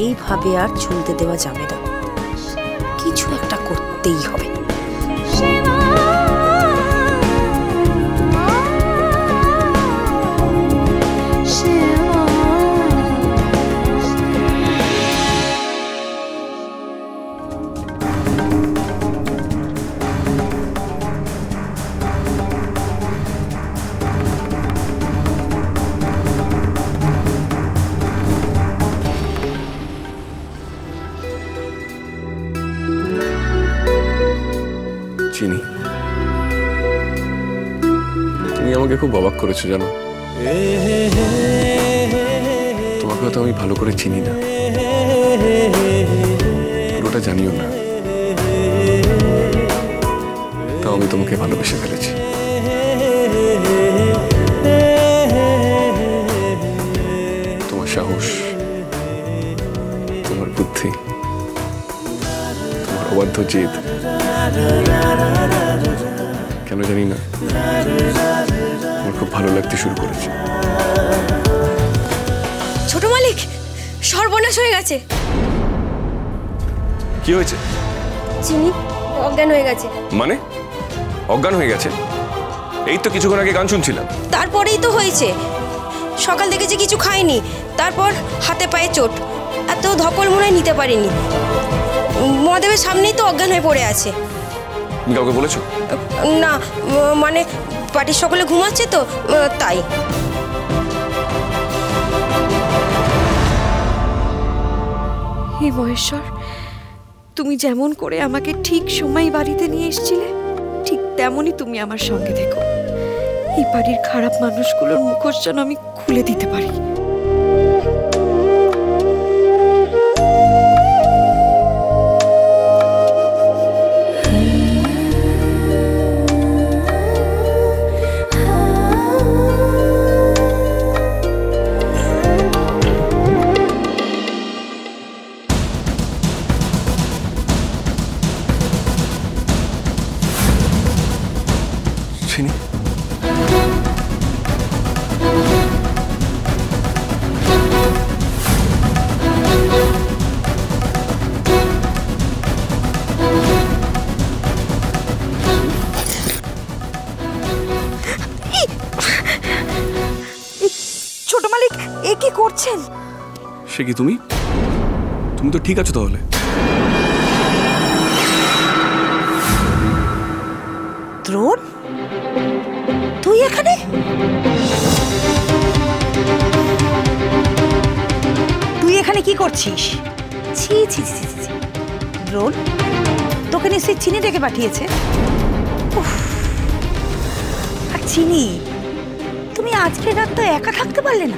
এইভাবে আর চলতে দেওয়া যাবে না, কিছু একটা করতেই হবে। চিনি, তুমি আমাকে খুব অবাক করেছো জানো। তোমাকে তো আমি ভালো করে চিনি না, পুরোটা জানিও না, তাও আমি তোমাকে ভালোবেসে ফেলেছি। তোমার সাহস, তোমার বুদ্ধি, তোমার অবাধ্য জেদ, কেন জানি না আমার খুব ভালো লাগতে শুরু করেছে। ছোট মালিক, সর্বনাশ হয়ে গেছে। কি হয়েছে? চিনি অজ্ঞান হয়ে গেছে। মানে অজ্ঞান হয়ে গেছে? এই তো কিছুক্ষণ আগে গান শুনছিলাম। তারপরেই তো হয়েছে, সকাল থেকে যে কিছু খাইনি, তারপর হাতে পায়ে চোট, এত ধকল মনে নিতে পারিনি। মহাদেবের সামনেই তো অজ্ঞান হয়ে পড়ে আছে। তুমি কাউকে বলেছো? না, মানে পার্টির সকলে ঘুমাচ্ছে তো, তাই। হে মহেশ্বর, তুমি যেমন করে আমাকে ঠিক সময় বাড়িতে নিয়ে এসেছিলে, ঠিক তেমনই তুমি আমার সঙ্গে থেকো। এই বাড়ির খারাপ মানুষগুলোর মুখোশ যেন আমি খুলে দিতে পারি। চিনি, ছোট মালিক, এ কি করছেন? সে কি তুমি? তুমি তো ঠিক আছো তাহলে? দ্রোণ, তুই এখানে? তুই এখানে কি করছিস? ছি ছি ছি ছি ছি। দ্রোণ, তোকে নিশ্চয়ই চিনি ডেকে পাঠিয়েছে। উফ, আর চিনি, তুমি আজকের রাত তো একা থাকতে পারলে না?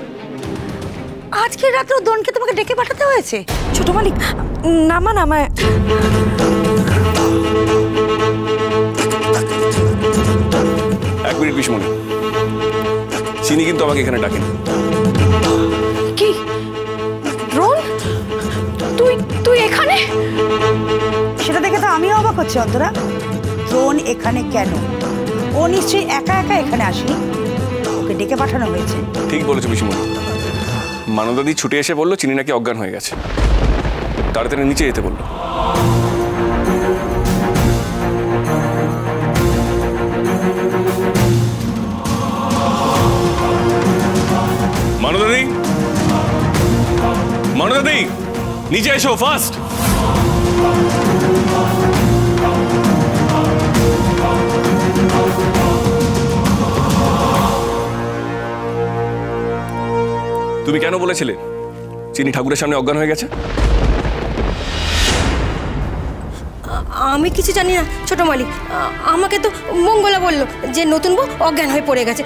আজকের রাতেও দ্রোণকে তোমাকে ডেকে পাঠাতে হয়েছে? ছোট মালিক, নামা নামায়। এক মিনিট পিসমণি, চিনি কিন্তু আমাকে এখানে ডাকেনি। কি দ্রোণ, তুই তুই এখানে? সেটা দেখে তো আমিও অবাক হচ্ছি অন্তরা। দ্রোণ এখানে কেন? ও নিশ্চয়ই একা একা এখানে আসেনি, ওকে ডেকে পাঠানো হয়েছে। ঠিক বলেছো পিসমণি, মানবদাদি ছুটে এসে বললো চিনি নাকি অজ্ঞান হয়ে গেছে, তাড়াতাড়ি নিচে যেতে বললো। মানবদাদি, মানবদাদি, নিচে এসো ফাস্ট। তুমি কেন বলেছিলে চিনি ঠাকুরের সামনে অজ্ঞান হয়ে গেছে? আমি কিছু জানি না ছোট মালিক, আমাকে তো মঙ্গলা বলল যে নতুন বউ অজ্ঞান হয়ে পড়ে গেছে,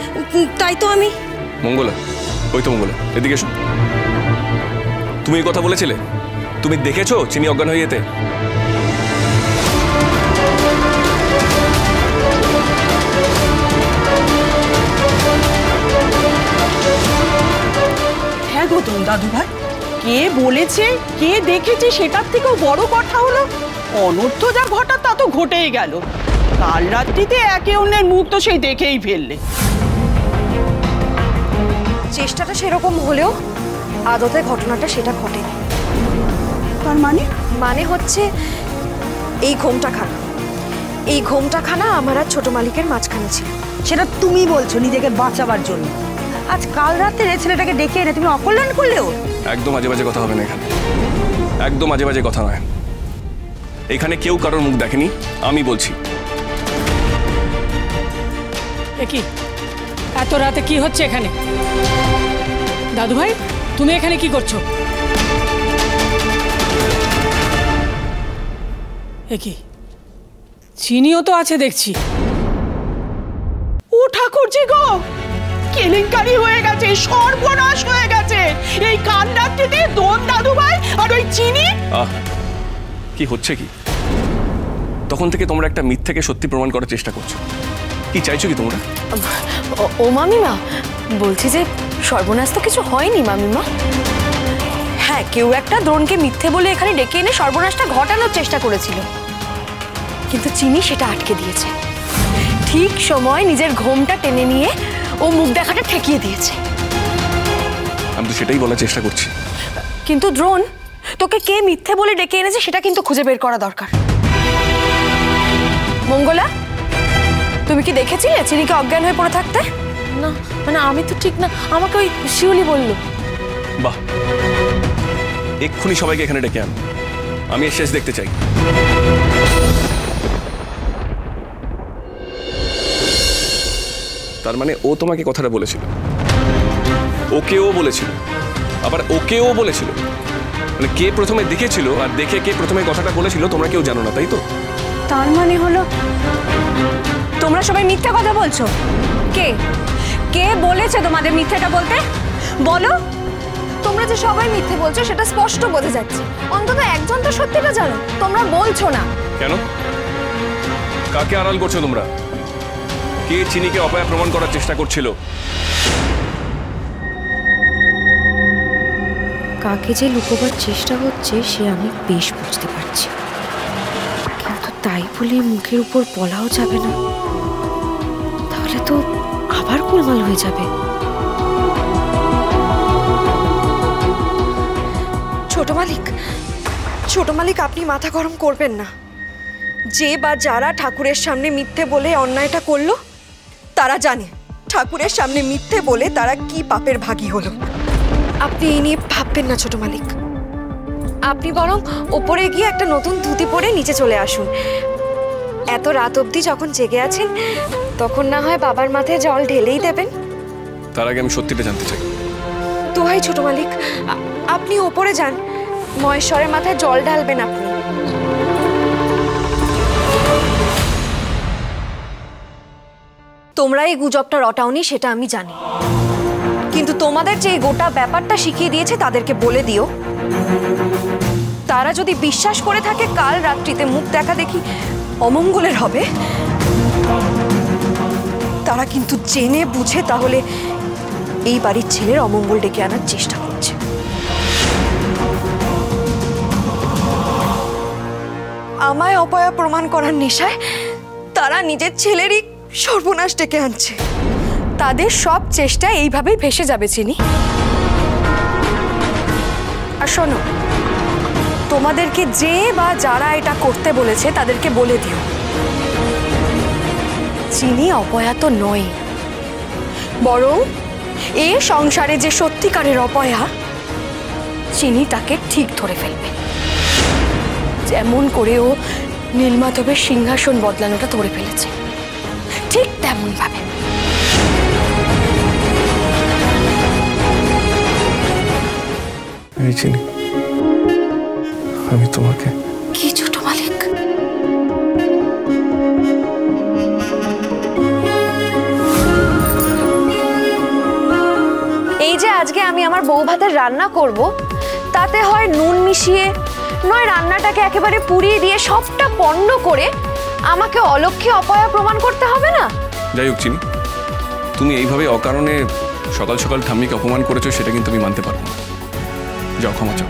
তাই তো আমি। মঙ্গলা? ওই তো মঙ্গলা, এদিকে এসো। তুমি এই কথা বলেছিলে? তুমি দেখেছো চিনি অজ্ঞান হয়ে যেতে? হ্যাঁ গো দাদু ভাই, কে বলেছে কে দেখেছে সেটার থেকেও বড় কথা হলো অনর্থ যা ঘটা তা তো ঘটেই গেল। কাল রাত্রিতে একে অন্যের মুখ তো সেই দেখেই ফেললে। চেষ্টাটা সেরকম হলেও আদতে ঘটনাটা সেটা ঘটেনি। তার মানে? মানে হচ্ছে এই ঘোমটাখানা, এই ঘোমটাখানা আমার আর ছোট মালিকের মাঝখানে ছিল। সেটা তুমি বলছো নিজেকে বাঁচাবার জন্য। আজ কাল রাতে ছেলেটাকে ডেকে এনে তুমি অকল্যাণ করলে ওর। একদম আজে বাজে কথা হবে না এখানে, একদম আজে বাজে কথা নয়। এখানে কেউ কারোর মুখ দেখেনি, আমি বলছি। কি এত রাতে কি হচ্ছে এখানে? দাদু ভাই, তুমি এখানে কি করছো? কি চিনিও তো আছে দেখছি। ও ঠাকুরজি গো, কেলেঙ্কারি হয়ে গেছে, সর্বনাশ হয়ে গেছে। এই কাল রাত্রিতে দোন দাদু ভাই আর ওই চিনি। কি হচ্ছে কি? তখন থেকে তোমরা একটা মিথ্যাকে সত্যি প্রমাণ করার চেষ্টা করছো। কি চাইছো কি তোমরা? ও মামিমা, বলছি যে সর্বনাশ তো কিছু হয়নি মামিমা। হ্যাঁ, কেউ একটা দ্রোণকে মিথ্যে বলে এখানে ডেকে এনে সর্বনাশটা ঘটানোর চেষ্টা করেছিল, কিন্তু চিনি সেটা আটকে দিয়েছে। ঠিক সময় নিজের ঘোমটা টেনে নিয়ে ও মুখ দেখাটা ঠেকিয়ে দিয়েছে। আমি তো সেটাই বলার চেষ্টা করছি। কিন্তু দ্রোণ, তোকে কে মিথ্যে বলে ডেকে এনেছে সেটা কিন্তু খুঁজে বের করা দরকার। মঙ্গলা, তুমি কি দেখেছিলে চিনিকে অজ্ঞান হয়ে পড়ে থাকতে? না মানে আমি তো ঠিক না, আমাকে ওই শিউলি বলল। বাহ, এক্ষুনি সবাইকে এখানে ডেকে আন, আমি এর শেষ দেখতে চাই। তার মানে ও তোমাকে কথাটা বলেছিল, ওকেও বলেছিল, আবার ওকেও বলেছিল। মানে কে প্রথমে দেখেছিল আর দেখে কে প্রথমে কথাটা বলেছিল তোমরা কেউ জানো না, তাই তো? তার মানে হলো তোমরা সবাই মিথ্যা কথা বলছো। কে কে বলেছে তোমাদের মিথ্যাটা বলতে? বলো। তোমরা যে সবাই মিথ্যে বলছো সেটা স্পষ্ট বোঝা যাচ্ছে, অন্তত একজন তো সত্যিটা জানো, তোমরা বলছো না কেন? কাকে আড়াল করছো তোমরা? কে চিনিকে অপয়া প্রমাণ করার চেষ্টা করছিল? কাকে যে লুকোবার চেষ্টা হচ্ছে সে আমি বেশ বুঝতে পারছি, কিন্তু তাই বলে মুখের উপর বলাও যাবে না, তাহলে তো আবার গোলমাল হয়ে যাবে। ছোট মালিক, আপনি মাথা গরম করবেন না। যে বা যারা ঠাকুরের সামনে মিথ্যে বলে অন্যায়টা করলো, তারা জানে ঠাকুরের সামনে মিথ্যে বলে তারা কি পাপের ভাগী হলো। আপনি এই নিয়ে ভাববেন না ছোট মালিক। আপনি বরং ওপরে গিয়ে একটা নতুন ধুতি পরে নিচে চলে আসুন। এত রাত অবধি যখন জেগে আছেন তখন না হয় বাবার মাথায় জল ঢেলেই দেবেন। তার আগে আমি সত্যিটা জানতে চাই। দোহাই ছোট মালিক, আপনি ওপরে যান, মহেশ্বরের মাথায় জল ঢালবেন আপনি। তোমরা এই গুজবটা রটাওনি সেটা আমি জানি, কিন্তু তোমাদের যে গোটা ব্যাপারটা শিখিয়ে দিয়েছে তাদেরকে বলে দিও, তারা যদি বিশ্বাস করে থাকে কাল রাত্রিতে মুখ দেখা দেখি অমঙ্গলের হবে, তারা কিন্তু জেনে বুঝে তাহলে এই বাড়ির ছেলের অমঙ্গল ডেকে আনার চেষ্টা করছে। আমায় অপয়া প্রমাণ করার নেশায় তারা নিজের ছেলেরই সর্বনাশ ডেকে আনছে। তাদের সব চেষ্টা এইভাবেই ভেসে যাবে চিনি। আর শোনো, তোমাদেরকে যে বা যারা এটা করতে বলেছে তাদেরকে বলে দিও চিনি অপয়া তো নয়, বরং এ সংসারে যে সত্যিকারের অপয়া চিনি তাকে ঠিক ধরে ফেলবে, যেমন করে ও নীলমাধবের সিংহাসন বদলানোটা ধরে ফেলেছে ঠিক তেমন ভাবে। এই চিনি, আমি তোমাকে কি ছোট মালিক? এই যে আজকে আমি আমার বউ ভাতের রান্না করব, তাতে হয় নুন মিশিয়ে নয় রান্নাটাকে একেবারে পুড়িয়ে দিয়ে সবটা পণ্য করে আমাকে অলক্ষ্যে অপয়া প্রমাণ করতে হবে না? যাই হোক চিনি, তুমি এইভাবে অকারণে সকাল সকাল ঠাম্মিকে অপমান করেছো সেটা কিন্তু আমি মানতে পারবো না। যাও ক্ষমা চাও।